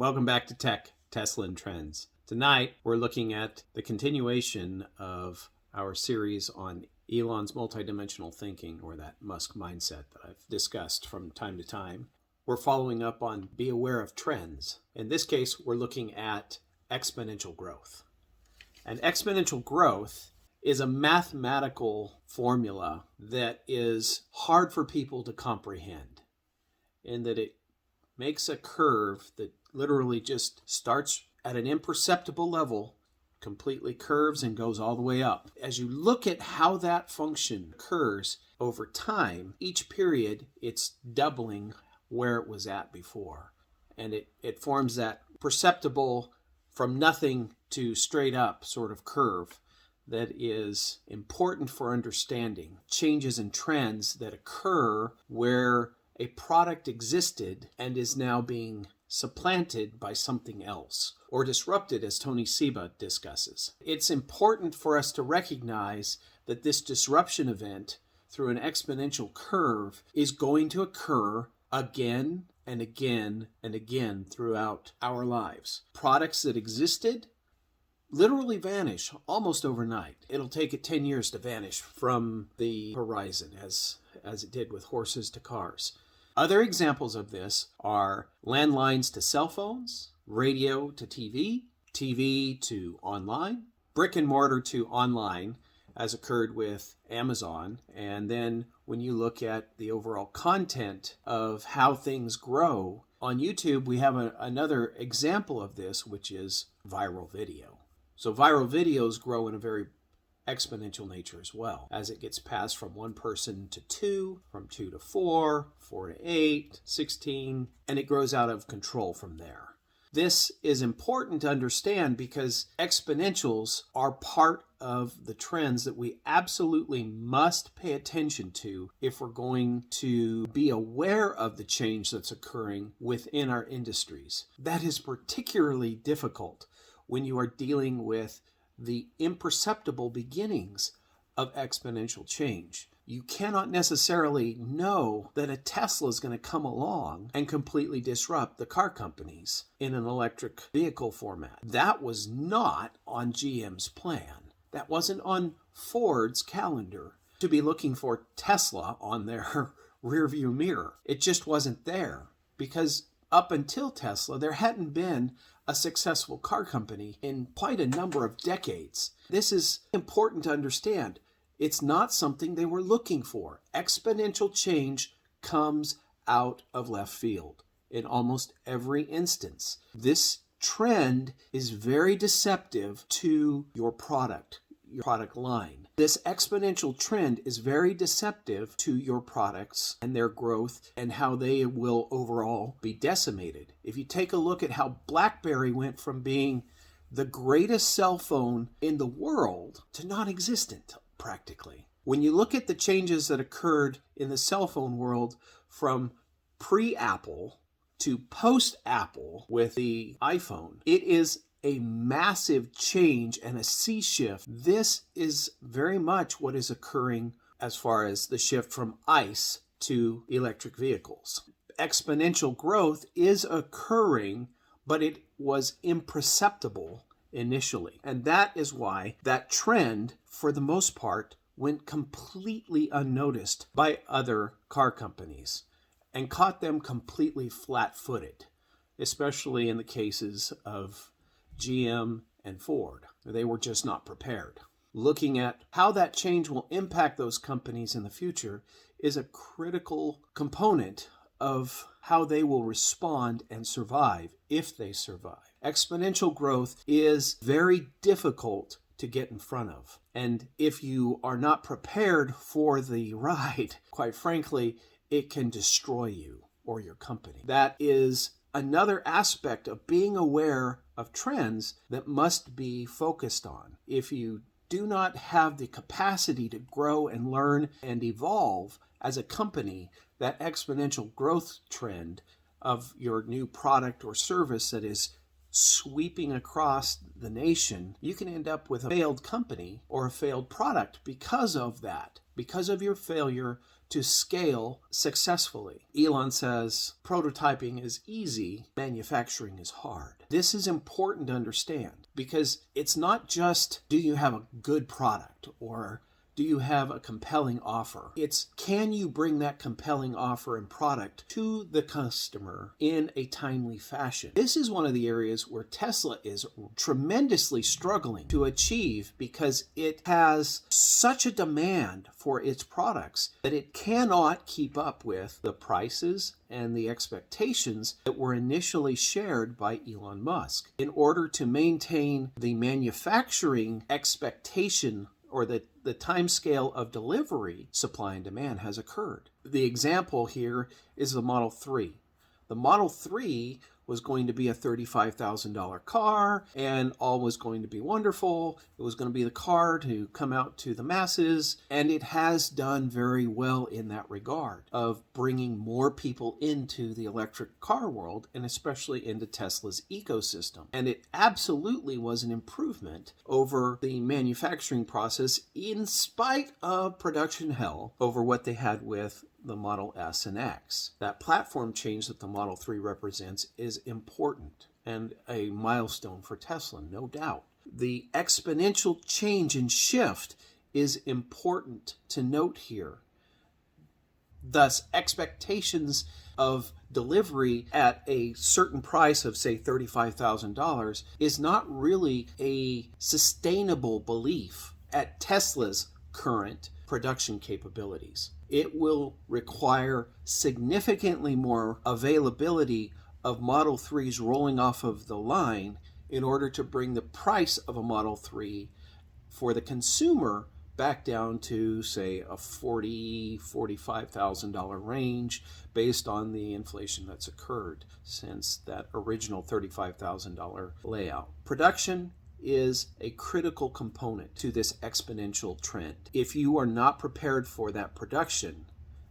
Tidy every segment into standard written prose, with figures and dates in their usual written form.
Welcome back to Tech, Tesla, and Trends. Tonight, we're looking at the continuation of our series on Elon's multidimensional thinking, or that Musk Mindset that I've discussed from time to time. We're following up on be aware of trends. In this case, we're looking at exponential growth. And exponential growth is a mathematical formula that is hard for people to comprehend, in that it makes a curve that literally just starts at an imperceptible level, completely curves and goes all the way up. As you look at how that function occurs over time, each period it's doubling where it was at before. And it forms that perceptible from nothing to straight up sort of curve that is important for understanding changes and trends that occur where a product existed and is now being supplanted by something else, or disrupted, as Tony Seba discusses. It's important for us to recognize that this disruption event through an exponential curve is going to occur again and again and again throughout our lives. Products that existed literally vanish almost overnight. It'll take it 10 years to vanish from the horizon, as it did with horses to cars. Other examples of this are landlines to cell phones, radio to TV, TV to online, brick and mortar to online, as occurred with Amazon. And then when you look at the overall content of how things grow, on YouTube we have another example of this, which is viral video. So viral videos grow in a very exponential nature as well, as it gets passed from one person to two, from 2 to 4, 4 to 8, 16, and it grows out of control from there. This is important to understand because exponentials are part of the trends that we absolutely must pay attention to if we're going to be aware of the change that's occurring within our industries. That is particularly difficult when you are dealing with the imperceptible beginnings of exponential change. You cannot necessarily know that a Tesla is going to come along and completely disrupt the car companies in an electric vehicle format. That was not on GM's plan. That wasn't on Ford's calendar to be looking for Tesla on their rearview mirror. It just wasn't there because up until Tesla, there hadn't been a successful car company in quite a number of decades. This is important to understand. It's not something they were looking for. Exponential change comes out of left field in almost every instance. This trend is very deceptive to your product line. This exponential trend is very deceptive to your products and their growth and how they will overall be decimated. If you take a look at how BlackBerry went from being the greatest cell phone in the world to non-existent practically. When you look at the changes that occurred in the cell phone world from pre-Apple to post-Apple with the iPhone, it is a massive change and a sea shift. This is very much what is occurring as far as the shift from ICE to electric vehicles. Exponential growth is occurring, but it was imperceptible initially. And that is why that trend, for the most part, went completely unnoticed by other car companies and caught them completely flat-footed, especially in the cases of GM and Ford. They were just not prepared. Looking at how that change will impact those companies in the future is a critical component of how they will respond and survive if they survive. Exponential growth is very difficult to get in front of. And if you are not prepared for the ride, quite frankly, it can destroy you or your company. That is another aspect of being aware of trends that must be focused on. If you do not have the capacity to grow and learn and evolve as a company, that exponential growth trend of your new product or service that is sweeping across the nation, you can end up with a failed company or a failed product because of that, because of your failure to scale successfully. Elon says prototyping is easy, manufacturing is hard. This is important to understand because it's not just do you have a good product or do you have a compelling offer? It's can you bring that compelling offer and product to the customer in a timely fashion? This is one of the areas where Tesla is tremendously struggling to achieve because it has such a demand for its products that it cannot keep up with the prices and the expectations that were initially shared by Elon Musk. In order to maintain the manufacturing expectation or the time scale of delivery, supply and demand has occurred. The example here is the Model 3. The Model 3 was going to be a $35,000 car and all was going to be wonderful. It was going to be the car to come out to the masses, and it has done very well in that regard of bringing more people into the electric car world and especially into Tesla's ecosystem. And it absolutely was an improvement over the manufacturing process in spite of production hell over what they had with the Model S and X. That platform change that the Model 3 represents is important and a milestone for Tesla, no doubt. The exponential change and shift is important to note here. Thus, expectations of delivery at a certain price of, say, $35,000 is not really a sustainable belief at Tesla's current production capabilities. It will require significantly more availability of Model 3s rolling off of the line in order to bring the price of a Model 3 for the consumer back down to, say, a $45,000 range based on the inflation that's occurred since that original $35,000 layout. Production is a critical component to this exponential trend. If you are not prepared for that production,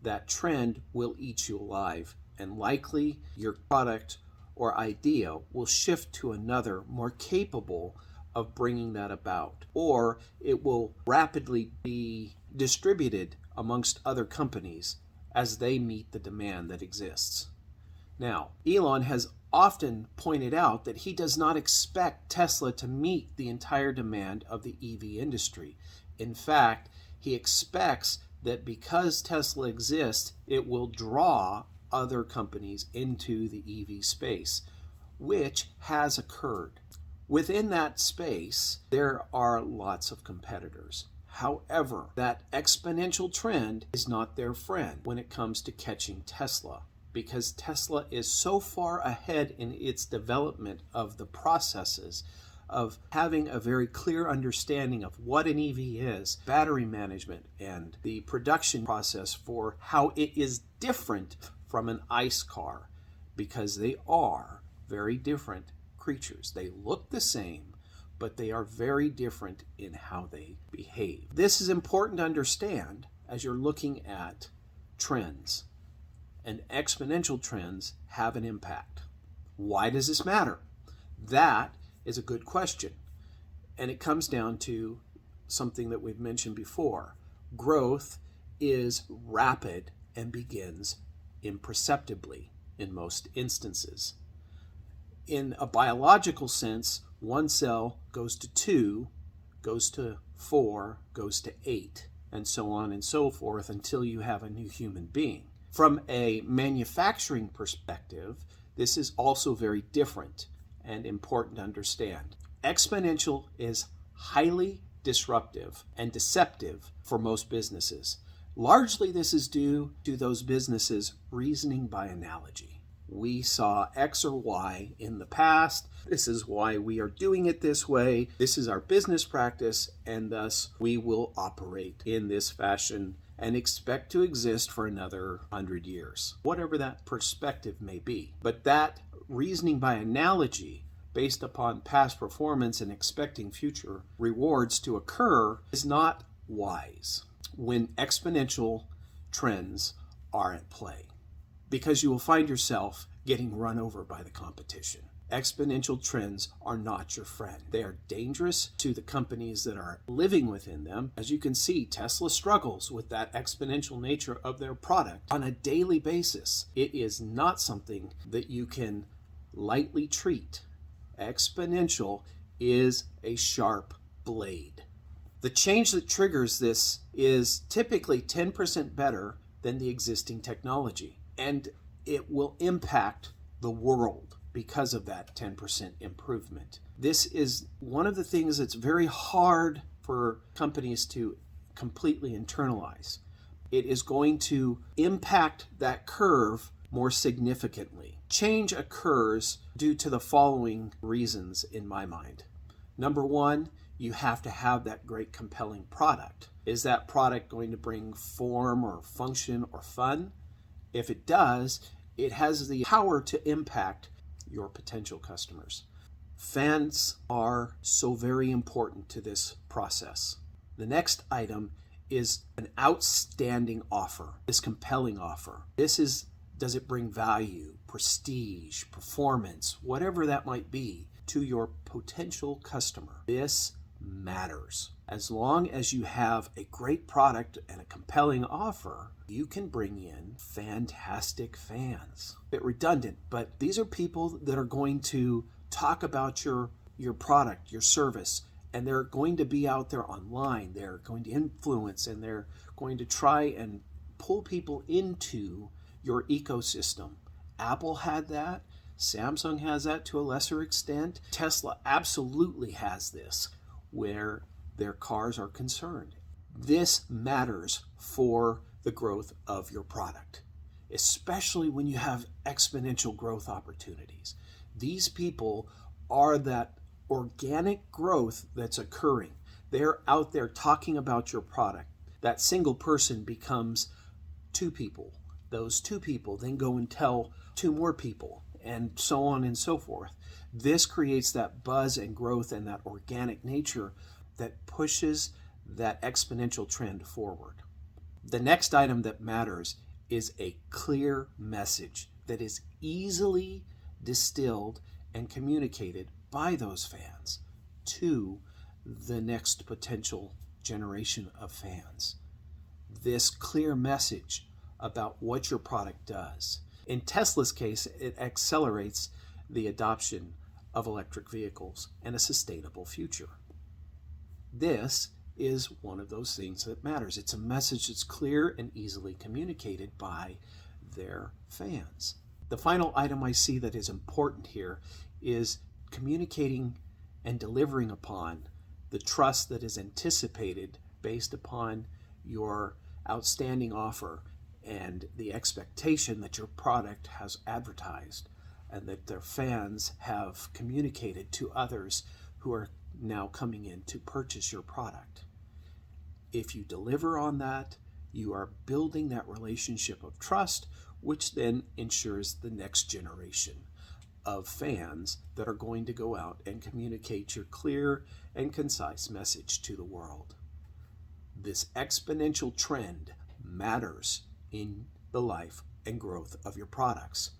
that trend will eat you alive, and likely your product or idea will shift to another more capable of bringing that about, or it will rapidly be distributed amongst other companies as they meet the demand that exists. Now, Elon has often pointed out that he does not expect Tesla to meet the entire demand of the EV industry. In fact, he expects that because Tesla exists, it will draw other companies into the EV space, which has occurred. Within that space, there are lots of competitors. However, that exponential trend is not their friend when it comes to catching Tesla, because Tesla is so far ahead in its development of the processes of having a very clear understanding of what an EV is, battery management, and the production process for how it is different from an ICE car, because they are very different creatures. They look the same, but they are very different in how they behave. This is important to understand as you're looking at trends. And exponential trends have an impact. Why does this matter? That is a good question. And it comes down to something that we've mentioned before. Growth is rapid and begins imperceptibly in most instances. In a biological sense, one cell goes to 2, goes to 4, goes to 8, and so on and so forth until you have a new human being. From a manufacturing perspective, this is also very different and important to understand. Exponential is highly disruptive and deceptive for most businesses. Largely, this is due to those businesses reasoning by analogy. We saw X or Y in the past. This is why we are doing it this way. This is our business practice, and thus we will operate in this fashion and expect to exist for another 100 years, whatever that perspective may be. But that reasoning by analogy, based upon past performance and expecting future rewards to occur, is not wise when exponential trends are at play, because you will find yourself getting run over by the competition. exponential trends are not your friend. They are dangerous to the companies that are living within them. As you can see, Tesla struggles with that exponential nature of their product on a daily basis. It is not something that you can lightly treat. Exponential is a sharp blade. The change that triggers this is typically 10% better than the existing technology, and it will impact the world because of that 10% improvement. This is one of the things that's very hard for companies to completely internalize. It is going to impact that curve more significantly. Change occurs due to the following reasons in my mind. Number one, you have to have that great compelling product. Is that product going to bring form or function or fun? If it does, it has the power to impact your potential customers. Fans are so very important to this process. The next item is an outstanding offer, this compelling offer. Does it bring value, prestige, performance, whatever that might be, to your potential customer? This matters. As long as you have a great product and a compelling offer, you can bring in fantastic fans. A bit redundant, but these are people that are going to talk about your product, your service, and they're going to be out there online. They're going to influence, and they're going to try and pull people into your ecosystem. Apple had that. Samsung has that to a lesser extent. Tesla absolutely has this where their cars are concerned. This matters for the growth of your product, especially when you have exponential growth opportunities. These people are that organic growth that's occurring. They're out there talking about your product. That single person becomes two people. Those two people then go and tell two more people, and so on and so forth. This creates that buzz and growth and that organic nature that pushes that exponential trend forward. The next item that matters is a clear message that is easily distilled and communicated by those fans to the next potential generation of fans. This clear message about what your product does. In Tesla's case, it accelerates the adoption of electric vehicles and a sustainable future. This is one of those things that matters. It's a message that's clear and easily communicated by their fans. The final item I see that is important here is communicating and delivering upon the trust that is anticipated based upon your outstanding offer and the expectation that your product has advertised and that their fans have communicated to others who are now coming in to purchase your product. If you deliver on that, you are building that relationship of trust, which then ensures the next generation of fans that are going to go out and communicate your clear and concise message to the world. This exponential trend matters in the life and growth of your products.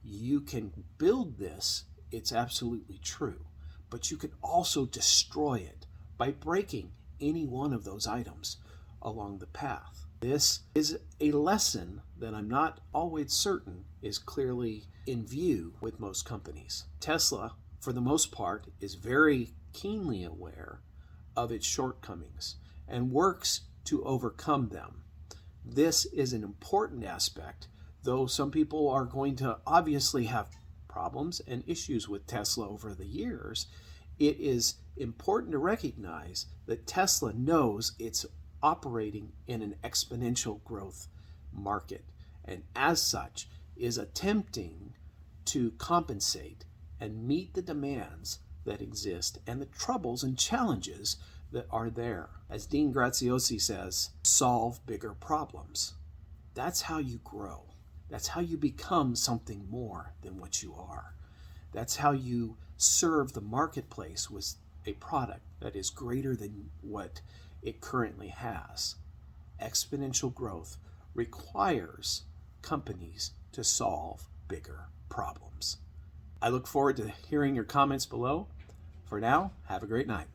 You can build this, it's absolutely true, but you can also destroy it by breaking any one of those items along the path. This is a lesson that I'm not always certain is clearly in view with most companies. Tesla, for the most part, is very keenly aware of its shortcomings and works to overcome them. This is an important aspect, though some people are going to obviously have problems and issues with Tesla over the years. It is important to recognize that Tesla knows it's operating in an exponential growth market, and as such is attempting to compensate and meet the demands that exist and the troubles and challenges that are there. As Dean Graziosi says, solve bigger problems. That's how you grow. That's how you become something more than what you are. That's how you serve the marketplace with a product that is greater than what it currently has. Exponential growth requires companies to solve bigger problems. I look forward to hearing your comments below. For now, have a great night.